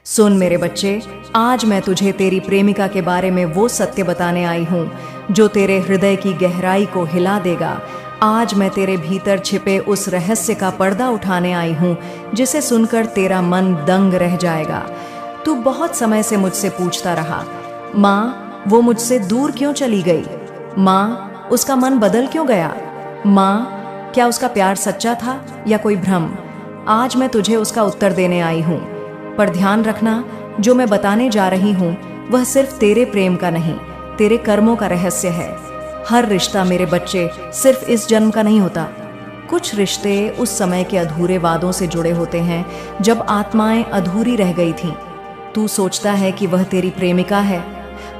सुन मेरे बच्चे, आज मैं तुझे तेरी प्रेमिका के बारे में वो सत्य बताने आई हूँ जो तेरे हृदय की गहराई को हिला देगा। आज मैं तेरे भीतर छिपे उस रहस्य का पर्दा उठाने आई हूँ जिसे सुनकर तेरा मन दंग रह जाएगा। तू बहुत समय से मुझसे पूछता रहा, माँ वो मुझसे दूर क्यों चली गई? माँ उसका मन बदल क्यों गया? माँ क्या उसका प्यार सच्चा था या कोई भ्रम? आज मैं तुझे उसका उत्तर देने आई हूँ। पर ध्यान रखना, जो मैं बताने जा रही हूँ वह सिर्फ तेरे प्रेम का नहीं, तेरे कर्मों का रहस्य है। हर रिश्ता मेरे बच्चे सिर्फ इस जन्म का नहीं होता। कुछ रिश्ते उस समय के अधूरे वादों से जुड़े होते हैं जब आत्माएं अधूरी रह गई थीं। तू सोचता है कि वह तेरी प्रेमिका है,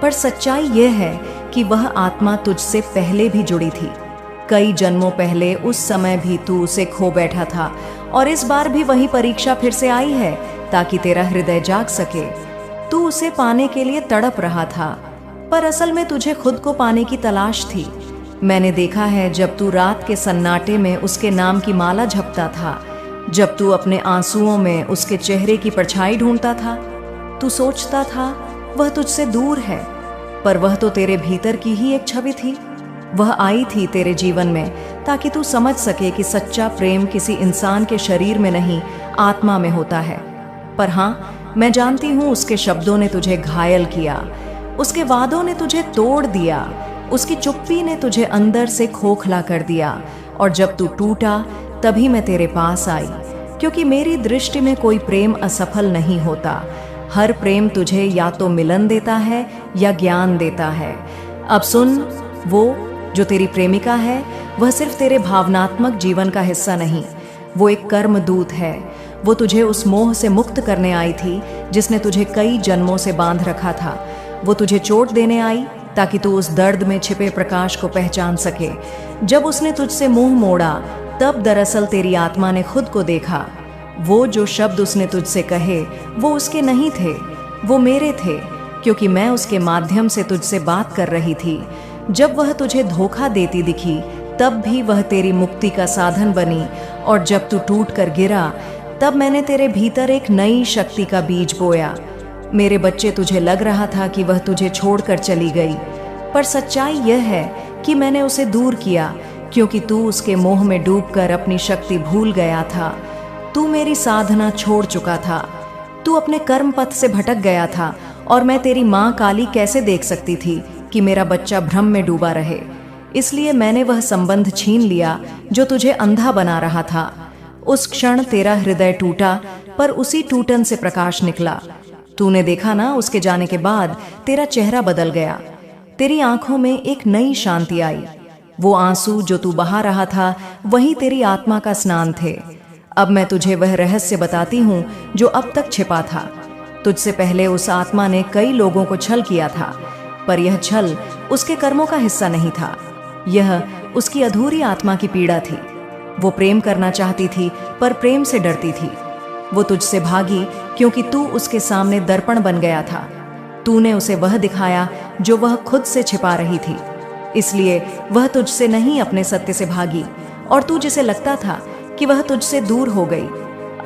पर सच्चाई यह है कि वह आत्मा तुझसे पहले भी जुड़ी थी। कई जन्मों पहले उस समय भी तू उसे खो बैठा था और इस बार भी वही परीक्षा फिर से आई है ताकि तेरा हृदय जाग सके। तू उसे पाने के लिए तड़प रहा था, पर असल में तुझे खुद को पाने की तलाश थी। मैंने देखा है जब तू रात के सन्नाटे में उसके नाम की माला जपता था, जब तू अपने आंसुओं में उसके चेहरे की परछाई ढूंढता था। तू सोचता था वह तुझसे दूर है, पर वह तो तेरे भीतर की ही एक छवि थी। वह आई थी तेरे जीवन में ताकि तू समझ सके कि सच्चा प्रेम किसी इंसान के शरीर में नहीं, आत्मा में होता है। पर हाँ, मैं जानती हूँ उसके शब्दों ने तुझे घायल किया, उसके वादों ने तुझे तोड़ दिया, उसकी चुप्पी ने तुझे अंदर से खोखला कर दिया। और जब तू टूटा तभी मैं तेरे पास आई, क्योंकि मेरी दृष्टि में कोई प्रेम असफल नहीं होता। हर प्रेम तुझे या तो मिलन देता है या ज्ञान देता है। अब सुन, वो जो तेरी प्रेमिका है वह सिर्फ तेरे भावनात्मक जीवन का हिस्सा नहीं, वो एक कर्म दूत है। वो तुझे उस मोह से मुक्त करने आई थी जिसने तुझे कई जन्मों से बांध रखा था। वो तुझे चोट देने आई ताकि तू उस दर्द में छिपे प्रकाश को पहचान सके। जब उसने तुझसे मुंह मोड़ा तब दरअसल तेरी आत्मा ने खुद को देखा। वो जो शब्द उसने तुझसे कहे वो उसके नहीं थे, वो मेरे थे, क्योंकि मैं उसके माध्यम से तुझसे बात कर रही थी। जब वह तुझे धोखा देती दिखी तब भी वह तेरी मुक्ति का साधन बनी, और जब तू टूट कर गिरा तब मैंने तेरे भीतर एक नई शक्ति का बीज बोया। मेरे बच्चे, तुझे लग रहा था कि वह तुझे छोड़कर चली गई, पर सच्चाई यह है कि मैंने उसे दूर किया, क्योंकि तू उसके मोह में डूबकर अपनी शक्ति भूल गया था। तू मेरी साधना छोड़ चुका था, तू अपने कर्म पथ से भटक गया था, और मैं तेरी माँ काली कैसे देख सकती थी कि मेरा बच्चा भ्रम में डूबा रहे। इसलिए मैंने वह संबंध छीन लिया जो तुझे अंधा बना रहा था। उस क्षण तेरा हृदय टूटा, पर उसी टूटन से प्रकाश निकला। तूने देखा ना, उसके जाने के बाद तेरा चेहरा बदल गया, तेरी आंखों में एक नई शांति आई। वो आंसू जो तू बहा रहा था वही तेरी आत्मा का स्नान थे। अब मैं तुझे वह रहस्य बताती हूँ जो अब तक छिपा था। तुझसे पहले उस आत्मा ने कई लोगों को छल किया था, पर यह छल उसके कर्मों का हिस्सा नहीं था। यह उसकी अधूरी आत्मा की पीड़ा थी। वो प्रेम करना चाहती थी पर प्रेम से डरती थी। वो तुझसे भागी क्योंकि तू उसके सामने दर्पण बन गया था। तूने उसे वह दिखाया जो वह खुद से छिपा रही थी, इसलिए वह तुझसे नहीं अपने सत्य से भागी। और तू जिसे लगता था कि वह तुझसे दूर हो गई,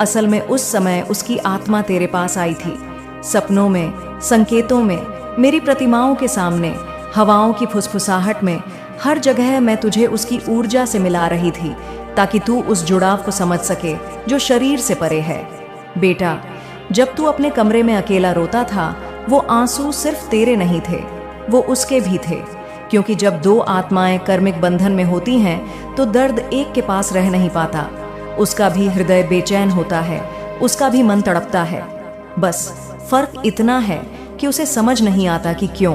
असल में उस समय उसकी आत्मा तेरे पास आई थी। सपनों में, संकेतों में, मेरी प्रतिमाओं के सामने, हवाओं की फुसफुसाहट में, हर जगह मैं तुझे उसकी ऊर्जा से मिला रही थी ताकि तू उस जुड़ाव को समझ सके जो शरीर से परे है। बेटा, जब तू अपने कमरे में अकेला रोता था वो आंसू सिर्फ तेरे नहीं थे, वो उसके भी थे। क्योंकि जब दो आत्माएं कर्मिक बंधन में होती हैं तो दर्द एक के पास रह नहीं पाता। उसका भी हृदय बेचैन होता है, उसका भी मन तड़पता है। बस फर्क इतना है कि उसे समझ नहीं आता कि क्यों।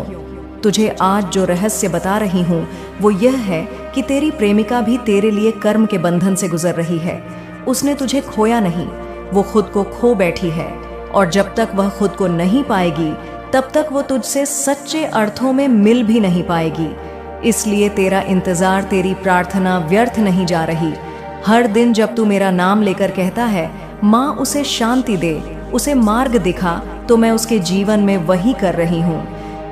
तुझे आज जो रहस्य बता रही हूँ वो यह है कि तेरी प्रेमिका भी तेरे लिए कर्म के बंधन से गुजर रही है। उसने तुझे खोया नहीं, वो खुद को खो बैठी है, और जब तक वह खुद को नहीं पाएगी तब तक वो तुझसे सच्चे अर्थों में मिल भी नहीं पाएगी। इसलिए तेरा इंतजार, तेरी प्रार्थना व्यर्थ नहीं जा रही। हर दिन जब तू मेरा नाम लेकर कहता है, माँ उसे शांति दे, उसे मार्ग दिखा, तो मैं उसके जीवन में वही कर रही हूँ।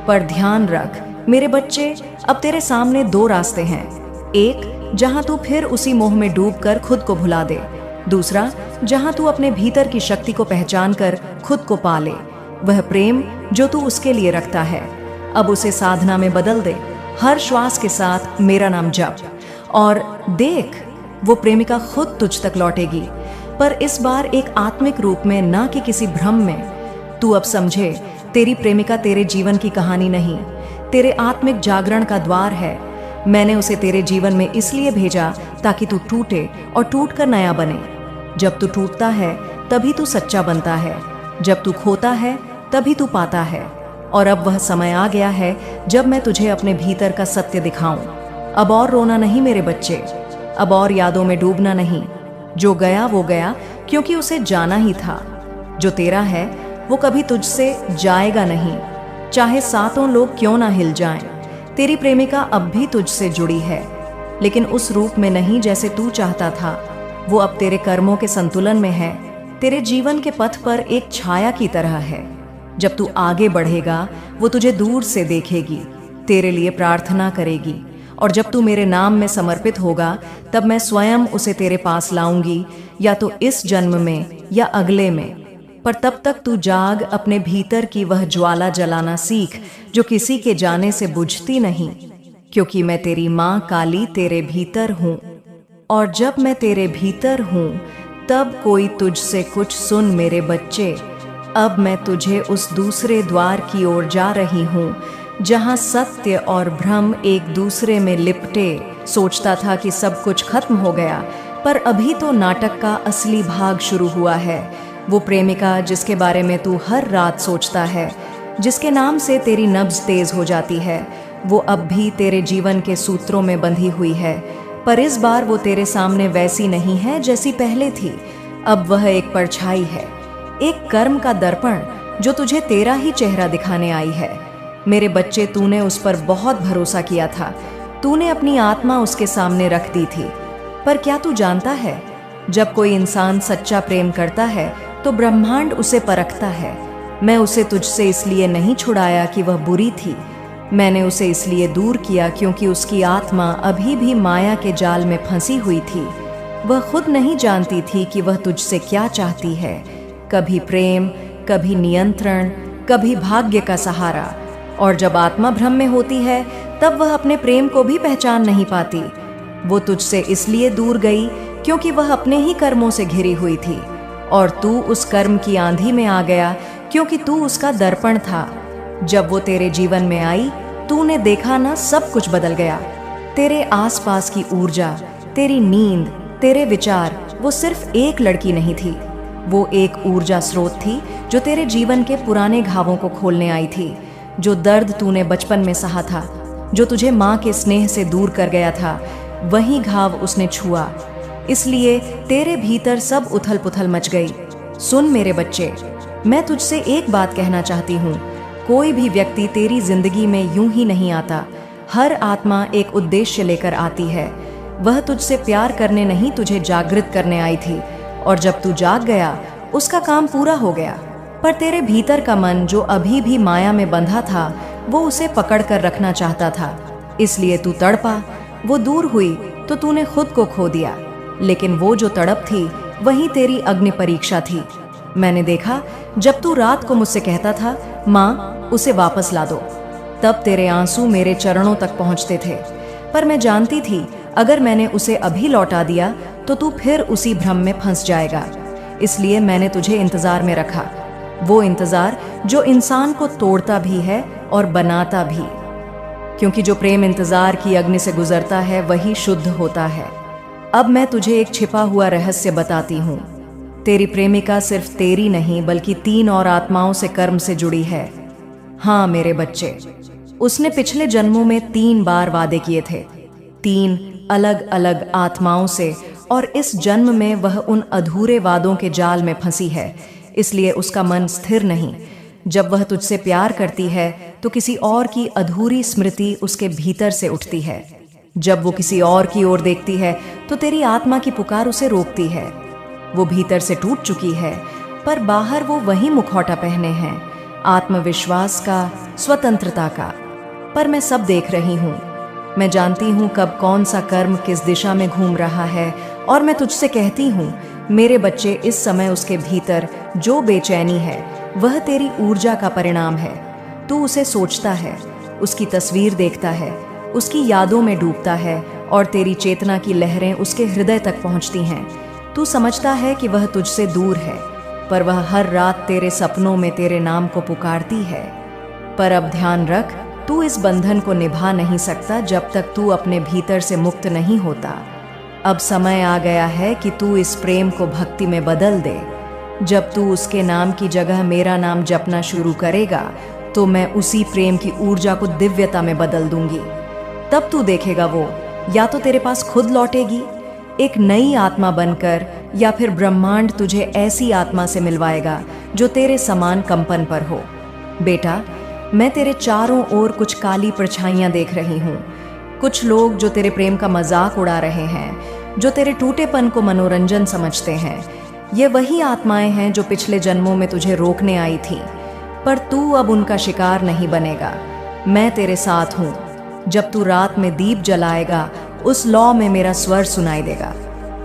पर ध्यान रख मेरे बच्चे, अब तेरे सामने दो रास्ते हैं। एक, जहां तू फिर उसी मोह में डूबकर खुद को भुला दे। दूसरा, जहां तू अपने भीतर की शक्ति को पहचान कर खुद को पाले। वह प्रेम जो तू उसके लिए रखता है, अब उसे साधना में बदल दे। हर श्वास के साथ मेरा नाम जप, और देख, वो प्रेमिका खुद तुझ तक लौटेगी, पर इस बार एक आत्मिक रूप में, ना कि किसी भ्रम में। तू अब समझे, तेरी प्रेमिका तेरे जीवन की कहानी नहीं, तेरे आत्मिक जागरण का द्वार है। मैंने उसे तेरे जीवन में इसलिए भेजा ताकि तू टूटे और टूटकर नया बने। जब तू टूटता है तभी तू सच्चा बनता है, जब तू खोता है तभी तू पाता है। और अब वह समय आ गया है जब मैं तुझे अपने भीतर का सत्य दिखाऊं। अब और रोना नहीं मेरे बच्चे, अब और यादों में डूबना नहीं। जो गया वो गया, क्योंकि उसे जाना ही था। जो तेरा है वो कभी तुझसे जाएगा नहीं, चाहे सातों लोग क्यों ना हिल जाएं। तेरी प्रेमिका अब भी तुझसे जुड़ी है, लेकिन उस रूप में नहीं जैसे तू चाहता था। वो अब तेरे कर्मों के संतुलन में है, तेरे जीवन के पथ पर एक छाया की तरह है। जब तू आगे बढ़ेगा वो तुझे दूर से देखेगी, तेरे लिए प्रार्थना करेगी, और जब तू मेरे नाम में समर्पित होगा तब मैं स्वयं उसे तेरे पास लाऊंगी, या तो इस जन्म में या अगले में। पर तब तक तू जाग, अपने भीतर की वह ज्वाला जलाना सीख जो किसी के जाने से बुझती नहीं, क्योंकि मैं तेरी माँ काली तेरे भीतर हूँ। और जब मैं तेरे भीतर हूँ तब कोई तुझसे कुछ सुन मेरे बच्चे। अब मैं तुझे उस दूसरे द्वार की ओर जा रही हूँ जहाँ सत्य और भ्रम एक दूसरे में लिपटे। सोचता था कि सब कुछ खत्म हो गया, पर अभी तो नाटक का असली भाग शुरू हुआ है। वो प्रेमिका जिसके बारे में तू हर रात सोचता है, जिसके नाम से तेरी नब्ज तेज हो जाती है, वो अब भी तेरे जीवन के सूत्रों में बंधी हुई है। पर इस बार वो तेरे सामने वैसी नहीं है जैसी पहले थी। अब वह एक परछाई है, एक कर्म का दर्पण जो तुझे तेरा ही चेहरा दिखाने आई है। मेरे बच्चे, तूने उस पर बहुत भरोसा किया था, तूने अपनी आत्मा उसके सामने रख दी थी। पर क्या तू जानता है, जब कोई इंसान सच्चा प्रेम करता है तो ब्रह्मांड उसे परखता है। मैं उसे तुझसे इसलिए नहीं छुड़ाया कि वह बुरी थी, मैंने उसे इसलिए दूर किया क्योंकि उसकी आत्मा अभी भी माया के जाल में फंसी हुई थी। वह खुद नहीं जानती थी कि वह तुझसे क्या चाहती है, कभी प्रेम, कभी नियंत्रण, कभी भाग्य का सहारा। और जब आत्मा भ्रम में होती है तब वह अपने प्रेम को भी पहचान नहीं पाती। वो तुझसे इसलिए दूर गई क्योंकि वह अपने ही कर्मों से घिरी हुई थी, और तू उस कर्म की आंधी में आ गया क्योंकि तू उसका दर्पण था। जब वो तेरे जीवन में आई, तूने देखा ना, सब कुछ बदल गया। तेरे आसपास की ऊर्जा, तेरी नींद, तेरे विचार, वो सिर्फ एक लड़की नहीं थी, वो एक ऊर्जा स्रोत थी जो तेरे जीवन के पुराने घावों को खोलने आई थी। जो दर्द तूने बचपन में सहा था, जो तुझे माँ के स्नेह से दूर कर गया था, वही घाव उसने छुआ। इसलिए तेरे भीतर सब उथल पुथल मच गई। सुन मेरे बच्चे, मैं तुझसे एक बात कहना चाहती हूँ, कोई भी व्यक्ति तेरी जिंदगी में यूं ही नहीं आता। हर आत्मा एक उद्देश्य लेकर आती है। वह तुझसे प्यार करने नहीं, तुझे जागृत करने आई थी, और जब तू जाग गया उसका काम पूरा हो गया। पर तेरे भीतर का मन जो अभी भी माया में बंधा था, वो उसे पकड़ कर रखना चाहता था, इसलिए तू तड़पा। वो दूर हुई तो तूने खुद को खो दिया, लेकिन वो जो तड़प थी वही तेरी अग्नि परीक्षा थी। मैंने देखा जब तू रात को मुझसे कहता था, माँ उसे वापस ला दो, तब तेरे आंसू मेरे चरणों तक पहुँचते थे। पर मैं जानती थी अगर मैंने उसे अभी लौटा दिया तो तू फिर उसी भ्रम में फंस जाएगा। इसलिए मैंने तुझे इंतजार में रखा, वो इंतजार जो इंसान को तोड़ता भी है और बनाता भी, क्योंकि जो प्रेम इंतजार की अग्नि से गुजरता है वही शुद्ध होता है। अब मैं तुझे एक छिपा हुआ रहस्य बताती हूँ। तेरी प्रेमिका सिर्फ तेरी नहीं बल्कि 3 और आत्माओं से कर्म से जुड़ी है। हाँ मेरे बच्चे, उसने पिछले जन्मों में 3 बार वादे किए थे, 3 अलग अलग आत्माओं से, और इस जन्म में वह उन अधूरे वादों के जाल में फंसी है। इसलिए उसका मन स्थिर नहीं। जब वह तुझसे प्यार करती है तो किसी और की अधूरी स्मृति उसके भीतर से उठती है। जब वो किसी और की ओर देखती है तो तेरी आत्मा की पुकार उसे रोकती है। वो भीतर से टूट चुकी है, पर बाहर वो वही मुखौटा पहने हैं, आत्मविश्वास का, स्वतंत्रता का। पर मैं सब देख रही हूँ। मैं जानती हूँ कब कौन सा कर्म किस दिशा में घूम रहा है, और मैं तुझसे कहती हूँ मेरे बच्चे, इस समय उसके भीतर जो बेचैनी है वह तेरी ऊर्जा का परिणाम है। तू उसे सोचता है, उसकी तस्वीर देखता है, उसकी यादों में डूबता है और तेरी चेतना की लहरें उसके हृदय तक पहुंचती हैं। तू समझता है कि वह तुझसे दूर है, पर वह हर रात तेरे सपनों में तेरे नाम को पुकारती है। पर अब ध्यान रख, तू इस बंधन को निभा नहीं सकता जब तक तू अपने भीतर से मुक्त नहीं होता। अब समय आ गया है कि तू इस प्रेम को भक्ति में बदल दे। जब तू उसके नाम की जगह मेरा नाम जपना शुरू करेगा तो मैं उसी प्रेम की ऊर्जा को दिव्यता में बदल दूंगी। तब तू देखेगा, वो या तो तेरे पास खुद लौटेगी एक नई आत्मा बनकर, या फिर ब्रह्मांड तुझे ऐसी आत्मा से मिलवाएगा जो तेरे समान कंपन पर हो। बेटा, मैं तेरे चारों ओर कुछ काली परछाइयां देख रही हूँ। कुछ लोग जो तेरे प्रेम का मजाक उड़ा रहे हैं, जो तेरे टूटेपन को मनोरंजन समझते हैं। ये वही आत्माएं हैं जो पिछले जन्मों में तुझे रोकने आई थी, पर तू अब उनका शिकार नहीं बनेगा। मैं तेरे साथ हूँ। जब तू रात में दीप जलाएगा, उस लौ में मेरा स्वर सुनाई देगा।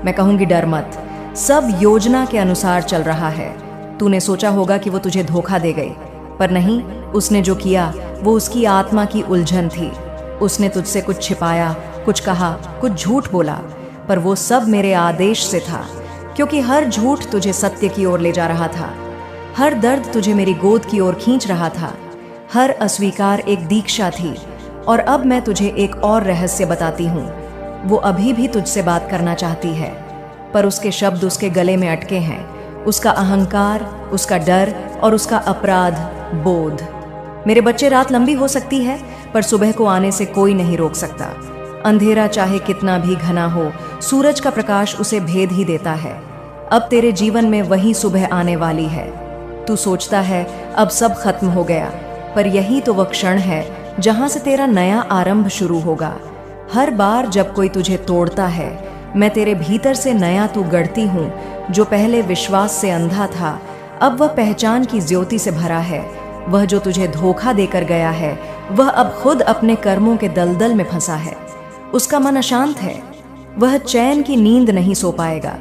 मैं कहूँगी, डर मत, सब योजना के अनुसार चल रहा है। तूने सोचा होगा कि वो तुझे धोखा दे गई, पर नहीं। उसने जो किया वो उसकी आत्मा की उलझन थी। उसने तुझसे कुछ छिपाया, कुछ कहा, कुछ झूठ बोला, पर वो सब मेरे आदेश से था, क्योंकि हर झूठ तुझे सत्य की ओर ले जा रहा था। हर दर्द तुझे मेरी गोद की ओर खींच रहा था। हर अस्वीकार एक दीक्षा थी। और अब मैं तुझे एक और रहस्य बताती हूँ। वो अभी भी तुझसे बात करना चाहती है, पर उसके शब्द उसके गले में अटके हैं। उसका अहंकार, उसका डर और उसका अपराध बोध। मेरे बच्चे, रात लंबी हो सकती है, पर सुबह को आने से कोई नहीं रोक सकता। अंधेरा चाहे कितना भी घना हो, सूरज का प्रकाश उसे भेद ही देता है। अब तेरे जीवन में वही सुबह आने वाली है। तू सोचता है अब सब खत्म हो गया, पर यही तो वह क्षण है जहां से तेरा नया आरंभ शुरू होगा। हर बार जब कोई तुझे तोड़ता है, मैं तेरे भीतर से नया तू गढ़ती हूँ। जो पहले विश्वास से अंधा था, अब वह पहचान की ज्योति से भरा है। वह जो तुझे धोखा देकर गया है, वह अब खुद अपने कर्मों के दलदल में फंसा है। उसका मन अशांत है। वह चैन की नींद नहीं सो पाएगा,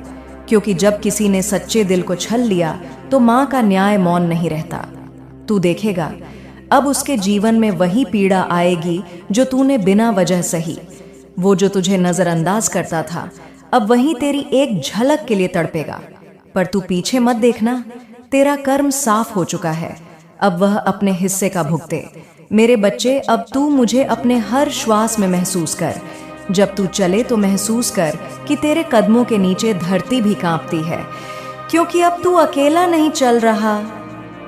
क्योंकि जब किसी ने सच्चे दिल को छल लिया तो माँ का न्याय मौन नहीं रहता। तू देखेगा, अब उसके जीवन में वही पीड़ा आएगी जो तूने बिना वजह सही। वो जो तुझे नजरअंदाज करता था, अब वही तेरी एक झलक के लिए तड़पेगा। पर तू पीछे मत देखना, तेरा कर्म साफ हो चुका है। अब वह अपने हिस्से का भुगते। मेरे बच्चे, अब तू मुझे अपने हर श्वास में महसूस कर। जब तू चले तो महसूस कर कि तेरे कदमों के नीचे धरती भी कांपती है, क्योंकि अब तू अकेला नहीं चल रहा।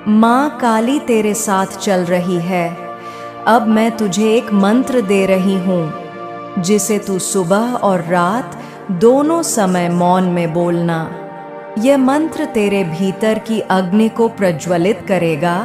माँ काली तेरे साथ चल रही है। अब मैं तुझे एक मंत्र दे रही हूँ, जिसे तू सुबह और रात दोनों समय मौन में बोलना। यह मंत्र तेरे भीतर की अग्नि को प्रज्वलित करेगा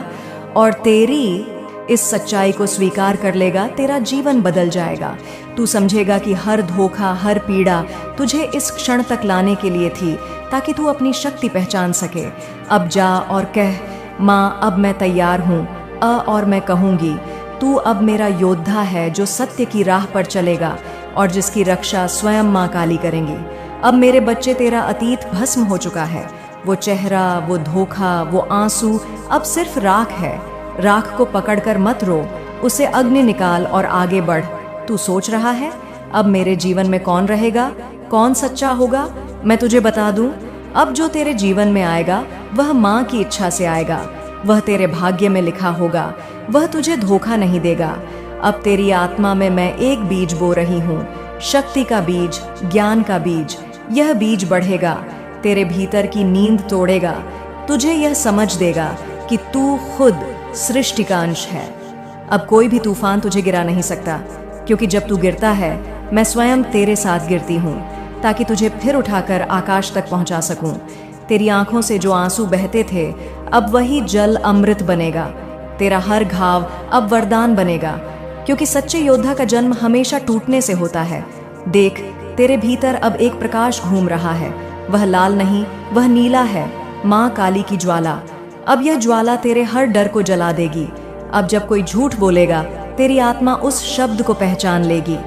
और तेरी इस सच्चाई को स्वीकार कर लेगा। तेरा जीवन बदल जाएगा। तू समझेगा कि हर धोखा, हर पीड़ा तुझे इस क्षण तक लाने के लिए थी, ताकि तू अपनी शक्ति पहचान सके। अब जा और कह, माँ अब मैं तैयार हूँ। और मैं कहूँगी, तू अब मेरा योद्धा है जो सत्य की राह पर चलेगा और जिसकी रक्षा स्वयं माँ काली करेंगी। अब मेरे बच्चे, तेरा अतीत भस्म हो चुका है। वो चेहरा, वो धोखा, वो आंसू अब सिर्फ राख है। राख को पकड़कर मत रो, उसे अग्नि निकाल और आगे बढ़। तू सोच रहा है अब मेरे जीवन में कौन रहेगा, कौन सच्चा होगा? मैं तुझे बता दूं, अब जो तेरे जीवन में आएगा वह माँ की इच्छा से आएगा। वह तेरे भाग्य में लिखा होगा। वह तुझे धोखा नहीं देगा। अब तेरी आत्मा में मैं एक बीज बो रही हूँ, शक्ति का बीज, ज्ञान का बीज। यह बीज बढ़ेगा, तेरे भीतर की नींद तोड़ेगा, तुझे यह समझ देगा कि तू खुद सृष्टि का अंश है। अब कोई भी तूफान तुझे गिरा नहीं सकता, क्योंकि जब तू गिरता है मैं स्वयं तेरे साथ गिरती हूँ, ताकि तुझे फिर उठाकर आकाश तक पहुँचा सकूँ। तेरी आंखों से जो आंसू बहते थे, अब वही जल अमृत बनेगा। तेरा हर घाव अब वरदान बनेगा, क्योंकि सच्चे योद्धा का जन्म हमेशा टूटने से होता है। देख, तेरे भीतर अब एक प्रकाश घूम रहा है। वह लाल नहीं, वह नीला है, माँ काली की ज्वाला। अब यह ज्वाला तेरे हर डर को जला देगी। अब जब कोई झूठ बोलेगा, तेरी आत्मा उस शब्द को पहचान लेगी।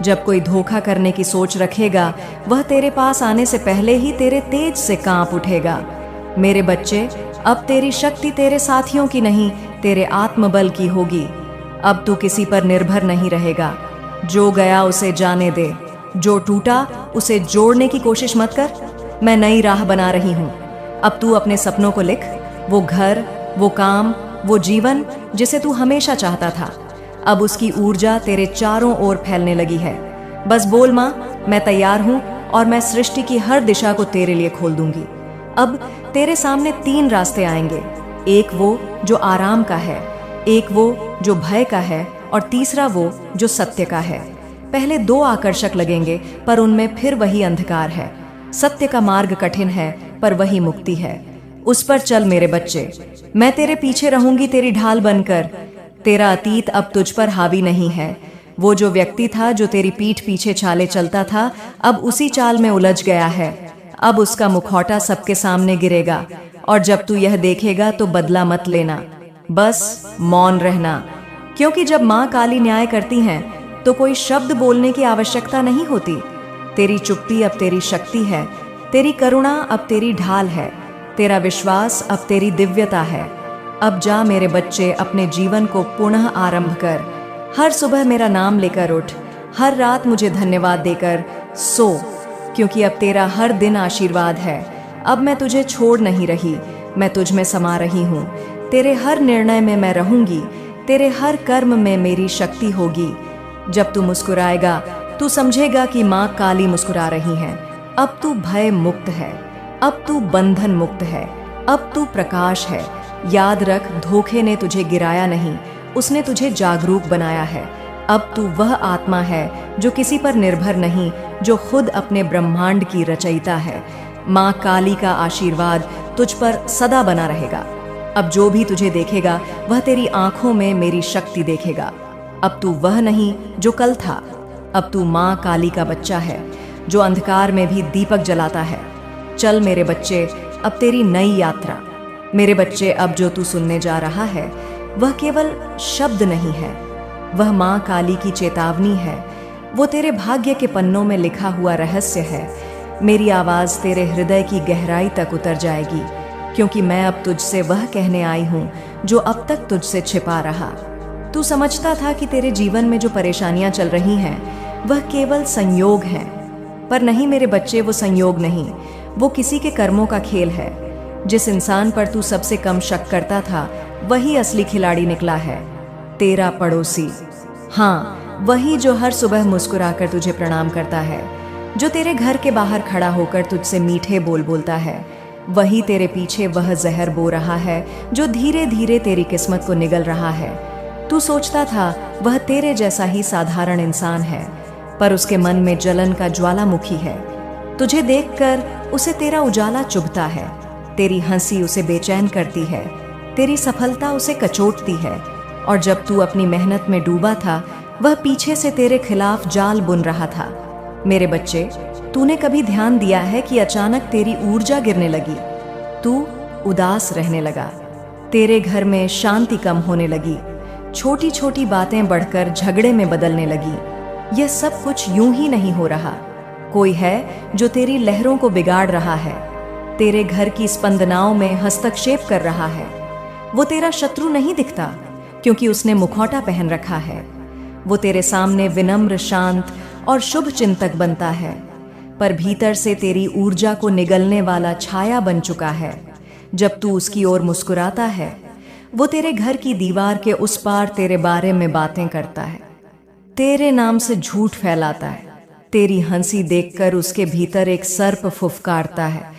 जब कोई धोखा करने की सोच रखेगा, वह तेरे पास आने से पहले ही तेरे तेज से कांप उठेगा। मेरे बच्चे, अब तेरी शक्ति तेरे साथियों की नहीं, तेरे आत्मबल की होगी। अब तू किसी पर निर्भर नहीं रहेगा। जो गया उसे जाने दे, जो टूटा उसे जोड़ने की कोशिश मत कर। मैं नई राह बना रही हूँ। अब तू अपने सपनों को लिख, वो घर, वो काम, वो जीवन जिसे तू हमेशा चाहता था। अब उसकी ऊर्जा तेरे चारों ओर फैलने लगी है। बस बोल माँ, मैं तैयार हूँ और मैं सृष्टि की हर दिशा को तेरे लिए खोल दूंगी। अब तेरे सामने 3 रास्ते आएंगे, एक वो जो आराम का है, एक वो जो भय का है और तीसरा वो जो सत्य का है। पहले 2 आकर्षक लगेंगे, पर उनमें फिर वही अंधकार है। सत्य का मार्ग कठिन है, पर वही मुक्ति है। उस पर चल मेरे बच्चे, मैं तेरे पीछे रहूंगी तेरी ढाल बनकर। तेरा अतीत अब तुझ पर हावी नहीं है। वो जो व्यक्ति था जो तेरी पीठ पीछे चाले चलता था, अब उसी चाल में उलझ गया है। अब उसका मुखौटा सबके सामने गिरेगा, और जब तू यह देखेगा तो बदला मत लेना, बस मौन रहना। क्योंकि जब माँ काली न्याय करती हैं तो कोई शब्द बोलने की आवश्यकता नहीं होती। तेरी चुप्पी अब तेरी शक्ति है, तेरी करुणा अब तेरी ढाल है, तेरा विश्वास अब तेरी दिव्यता है। अब जा मेरे बच्चे, अपने जीवन को पुनः आरंभ कर। हर सुबह मेरा नाम लेकर उठ, हर रात मुझे धन्यवाद देकर सो, क्योंकि अब तेरा हर दिन आशीर्वाद है। अब मैं तुझे छोड़ नहीं रही, मैं तुझ में समा रही हूँ। तेरे हर निर्णय में मैं रहूंगी, तेरे हर कर्म में मेरी शक्ति होगी। जब तू मुस्कुराएगा तू समझेगा कि माँ काली मुस्कुरा रही है। अब तू भय मुक्त है, अब तू बंधन मुक्त है, अब तू प्रकाश है। याद रख, धोखे ने तुझे गिराया नहीं, उसने तुझे जागरूक बनाया है। अब तू वह आत्मा है जो किसी पर निर्भर नहीं, जो खुद अपने ब्रह्मांड की रचयिता है। माँ काली का आशीर्वाद तुझ पर सदा बना रहेगा। अब जो भी तुझे देखेगा वह तेरी आंखों में मेरी शक्ति देखेगा। अब तू वह नहीं जो कल था। अब तू माँ काली का बच्चा है जो अंधकार में भी दीपक जलाता है। चल मेरे बच्चे, अब तेरी नई यात्रा। मेरे बच्चे, अब जो तू सुनने जा रहा है वह केवल शब्द नहीं है, वह माँ काली की चेतावनी है। वो तेरे भाग्य के पन्नों में लिखा हुआ रहस्य है। मेरी आवाज़ तेरे हृदय की गहराई तक उतर जाएगी, क्योंकि मैं अब तुझसे वह कहने आई हूँ जो अब तक तुझसे छिपा रहा। तू समझता था कि तेरे जीवन में जो परेशानियां चल रही हैं वह केवल संयोग हैं, पर नहीं मेरे बच्चे, वो संयोग नहीं, वो किसी के कर्मों का खेल है। जिस इंसान पर तू सबसे कम शक करता था वही असली खिलाड़ी निकला है, तेरा पड़ोसी। हाँ, वही जो हर सुबह मुस्कुराकर तुझे प्रणाम करता है, जो तेरे घर के बाहर खड़ा होकर तुझसे मीठे बोल बोलता है। वही तेरे पीछे वह जहर बो रहा है जो धीरे धीरे तेरी किस्मत को निगल रहा है। तू सोचता था वह तेरे जैसा ही साधारण इंसान है, पर उसके मन में जलन का ज्वालामुखी है। तुझे देखकर उसे तेरा उजाला चुभता है, तेरी हंसी उसे बेचैन करती है, तेरी सफलता उसे कचोटती है। और जब तू अपनी मेहनत में डूबा था वह पीछे से तेरे खिलाफ जाल बुन रहा था। मेरे बच्चे, तूने कभी ध्यान दिया है कि अचानक तेरी ऊर्जा गिरने लगी, तू उदास रहने लगा, तेरे घर में शांति कम होने लगी, छोटी छोटी बातें बढ़कर झगड़े में बदलने लगी। यह सब कुछ यूं ही नहीं हो रहा। कोई है जो तेरी लहरों को बिगाड़ रहा है, तेरे घर की स्पंदनाओं में हस्तक्षेप कर रहा है। वो तेरा शत्रु नहीं दिखता, क्योंकि उसने मुखौटा पहन रखा है। वो तेरे सामने विनम्र, शांत और शुभ चिंतक बनता है, पर भीतर से तेरी ऊर्जा को निगलने वाला छाया बन चुका है। जब तू उसकी ओर मुस्कुराता है वो तेरे घर की दीवार के उस पार तेरे बारे में बातें करता है, तेरे नाम से झूठ फैलाता है। तेरी हंसी देखकर उसके भीतर एक सर्प फुफकारता है।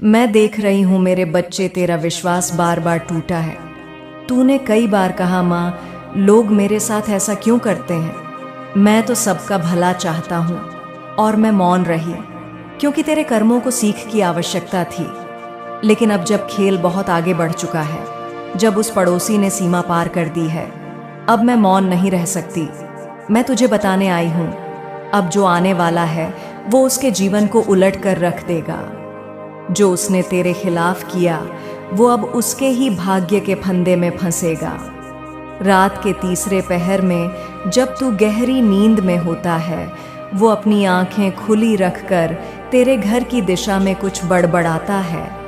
मैं देख रही हूं मेरे बच्चे, तेरा विश्वास बार बार टूटा है। तूने कई बार कहा, माँ लोग मेरे साथ ऐसा क्यों करते हैं, मैं तो सबका भला चाहता हूं, और मैं मौन रही क्योंकि तेरे कर्मों को सीख की आवश्यकता थी। लेकिन अब जब खेल बहुत आगे बढ़ चुका है, जब उस पड़ोसी ने सीमा पार कर दी है, अब मैं मौन नहीं रह सकती। मैं तुझे बताने आई हूं, अब जो आने वाला है वो उसके जीवन को उलट कर रख देगा। जो उसने तेरे खिलाफ किया वो अब उसके ही भाग्य के फंदे में फंसेगा। रात के तीसरे पहर में जब तू गहरी नींद में होता है वो अपनी आंखें खुली रखकर तेरे घर की दिशा में कुछ बड़बड़ाता है।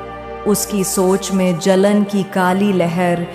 उसकी सोच में जलन की काली लहर